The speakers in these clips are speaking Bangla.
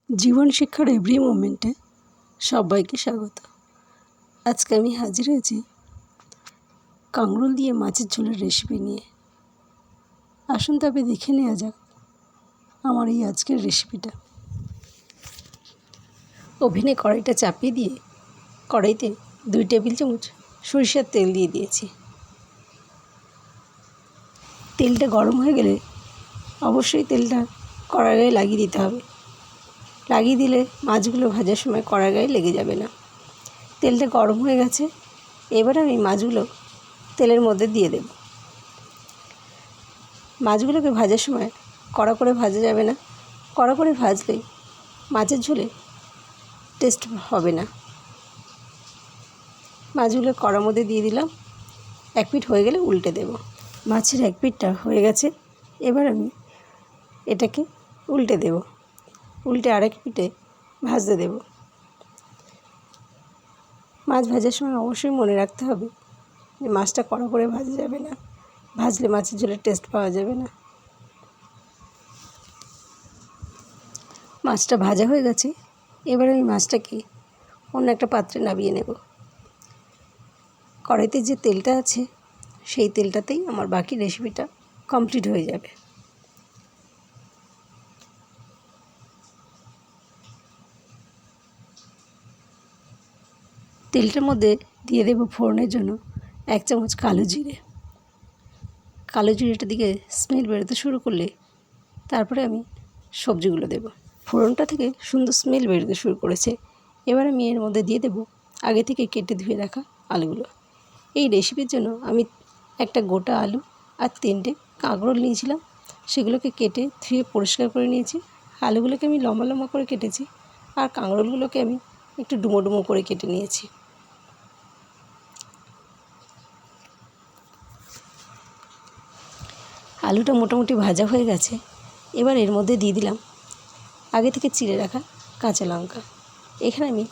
জীবন শিক্ষার এভরি মোমেন্টে সবাইকে স্বাগত। আজকে আমি হাজির হয়েছি কাঁকরোল দিয়ে মাছের ঝোলের রেসিপি নিয়ে। আসুন তবে দেখে নেওয়া যাক আমার এই আজকের রেসিপিটা। ওভেনে কড়াইটা চাপিয়ে দিয়ে কড়াইতে 2 টেবিল চামচ সরিষার তেল দিয়ে দিয়েছি। তেলটা গরম হয়ে গেলে অবশ্যই তেলটা কড়ার গায়ে লাগিয়ে দিতে হবে। লাগিয়ে দিলে মাছগুলো ভাজার সময় কড়ার গায়ে লেগে যাবে না। তেলটা গরম হয়ে গেছে, এবার আমি মাছগুলো তেলের মধ্যে দিয়ে দেব। মাছগুলোকে ভাজার সময় কড়া করে ভাজা যাবে না। কড়া করে ভাজলে মাছের ঝোলে টেস্ট হবে না। মাছগুলো কড়ার মধ্যে দিয়ে দিলাম। এক পিঠ হয়ে গেলে উল্টে দেব। মাছের এক পিঠটা হয়ে গেছে, এবার আমি এটাকে উল্টে দেব। উল্টে আরেক পিঠে ভাজতে দেব। মাছ ভাজার সময় অবশ্যই মনে রাখতে হবে যে মাছটা কড়া করে ভাজা যাবে না, ভাজলে মাছের ঝোলের টেস্ট পাওয়া যাবে না। মাছটা ভাজা হয়ে গেছে, এবার আমি মাছটাকে অন্য একটা পাত্রে নামিয়ে নেব। কড়াইতে যে তেলটা আছে সেই তেলটাতেই আমার বাকি রেসিপিটা কমপ্লিট হয়ে যাবে। তেলটার মধ্যে দিয়ে দেব ফোড়নের জন্য 1 চামচ কালো জিরে। কালো জিরেটা দিকে স্মেল বেরোতে শুরু করলে তারপরে আমি সবজিগুলো দেব। ফোড়নটা থেকে সুন্দর স্মেল বেরোতে শুরু করেছে, এবার আমি এর মধ্যে দিয়ে দেব আগে থেকে কেটে ধুয়ে রাখা আলুগুলো। এই রেসিপির জন্য আমি একটা গোটা আলু আর 3টে কাঁকরোল নিয়েছিলাম, সেগুলোকে কেটে ধুয়ে পরিষ্কার করে নিয়েছি। আলুগুলোকে আমি লম্বা লম্বা করে কেটেছি, আর কাঁকরোলগুলোকে আমি একটু ডুমো ডুমো করে কেটে নিয়েছি। আলুটা মোটামুটি ভাজা হয়ে গেছে, এবার এর মধ্যে দিয়ে দিলাম আগে থেকে চিড়ে রাখা কাঁচা লঙ্কা। এখানে আমি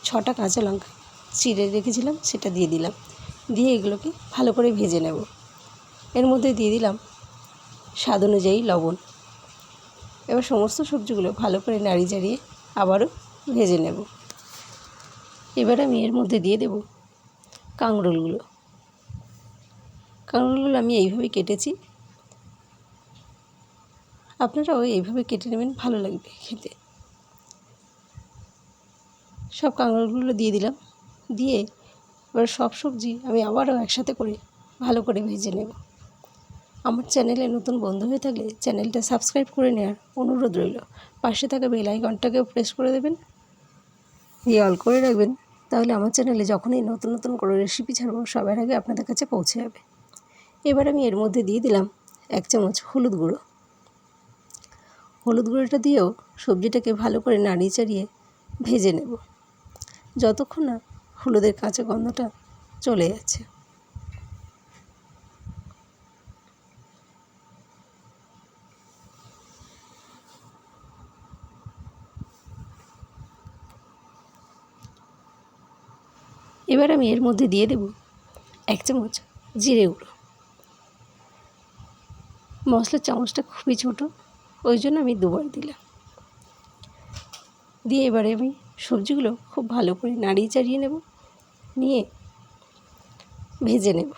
6টা কাঁচা লঙ্কা চিড়ে রেখেছিলাম, সেটা দিয়ে দিলাম। দিয়ে এগুলোকে ভালো করে ভেজে নেব। এর মধ্যে দিয়ে দিলাম স্বাদ অনুযায়ী লবণ। এবার সমস্ত সবজিগুলো ভালো করে নাড়িয়ে চাড়িয়ে আবারও ভেজে নেব। এবার আমি এর মধ্যে দিয়ে দেব কাঁকরোলগুলো। কাঁকরোলগুলো আমি এইভাবে কেটেছি, আপনারাও এইভাবে কেটে নেবেন, ভালো লাগবে খেতে। সব কাঁকরোলগুলো দিয়ে দিলাম। দিয়ে এবার সব সবজি আমি আবারও একসাথে করে ভালো করে ভেজে নেব। আমার চ্যানেলে নতুন বন্ধু হয়ে থাকলে চ্যানেলটা সাবস্ক্রাইব করে নেওয়ার অনুরোধ রইল। পাশে থাকা বেল আইকনটাকেও প্রেস করে দেবেন, দিয়ে অল করে রাখবেন, তাহলে আমার চ্যানেলে যখনই নতুন নতুন করে রেসিপি ছাড়ব সবার আগে আপনাদের কাছে পৌঁছে যাবে। এবার আমি এর মধ্যে দিয়ে দিলাম 1 চামচ হলুদ গুঁড়ো। হলুদ গুঁড়োটা দিয়েও সবজিটাকে ভালো করে নাড়িয়ে চাড়িয়ে ভেজে নেব, যতক্ষণ না হলুদের কাঁচা গন্ধটা চলে যাচ্ছে। এবার আমি এর মধ্যে দিয়ে দেব 1 চামচ জিরে গুঁড়ো। মশলার চামচটা খুবই ছোটো, ওই জন্য আমি 2বার দিলাম। দিয়ে এবারে আমি সবজিগুলো খুব ভালো করে নাড়িয়ে চাড়িয়ে নেব, নিয়ে ভেজে নেব।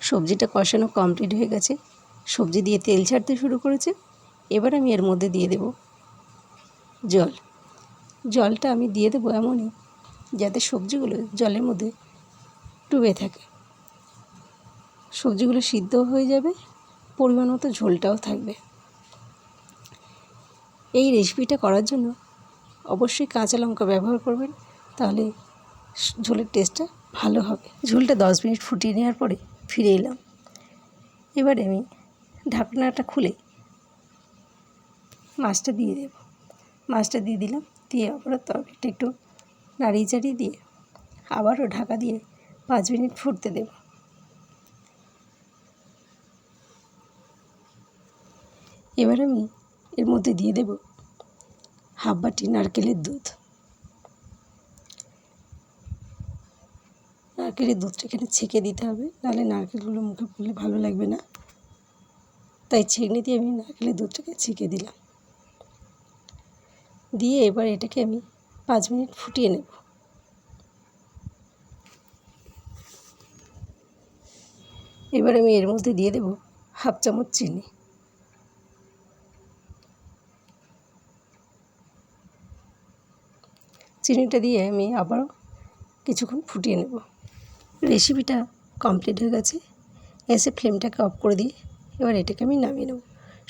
সবজিটা কষানো কমপ্লিট হয়ে গেছে, সবজি দিয়ে তেল ছাড়তে শুরু করেছে। এবার আমি এর মধ্যে দিয়ে দেব জল। জলটা আমি দিয়ে দেবো এমনই যাতে সবজিগুলো জলের মধ্যে ডুবে থাকে। সবজিগুলো সিদ্ধ হয়ে যাবে, পরিমাণ মতো ঝোলটাও থাকবে। এই রেসিপিটা করার জন্য অবশ্যই কাঁচা লঙ্কা ব্যবহার করবেন, তাহলে ঝোলের টেস্টটা ভালো হবে। ঝোলটা 10 মিনিট ফুটিয়ে নেওয়ার পরে ফিরে এলাম। এবারে আমি ঢাকনাটা খুলে মাছটা দিয়ে দেব। মাছটা দিয়ে দিলাম, দিয়ে আবারও তরকারিটা একটু নাড়িয়ে চাড়িয়ে দিয়ে আবারও ঢাকা দিয়ে 5 মিনিট ফুটতে দেব। এবার আমি এর মধ্যে দিয়ে দেব হাফ বাটি নারকেলের দুধ। নারকেলের দুধটা এখানে ছেঁকে দিতে হবে, নাহলে নারকেলগুলো মুখে পড়লে ভালো লাগবে না। তাই ছেঁকনি দিয়ে আমি নারকেলের দুধটাকে ছেঁকে দিলাম। দিয়ে এবার এটাকে আমি 5 মিনিট ফুটিয়ে নেব। এবার আমি এর মধ্যে দিয়ে দেব হাফ চামচ চিনি। চিনিটা দিয়ে আমি আবারও কিছুক্ষণ ফুটিয়ে নেব। রেসিপিটা কমপ্লিট হয়ে গেছে। গ্যাসের ফ্লেমটাকে অফ করে দিয়ে এবার এটাকে আমি নামিয়ে নেব।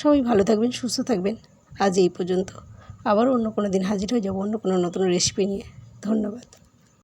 সবাই ভালো থাকবেন, সুস্থ থাকবেন। আজ এই পর্যন্ত। আবারও অন্য কোনো দিন হাজির হয়ে যাব অন্য কোনো নতুন রেসিপি নিয়ে। ধন্যবাদ।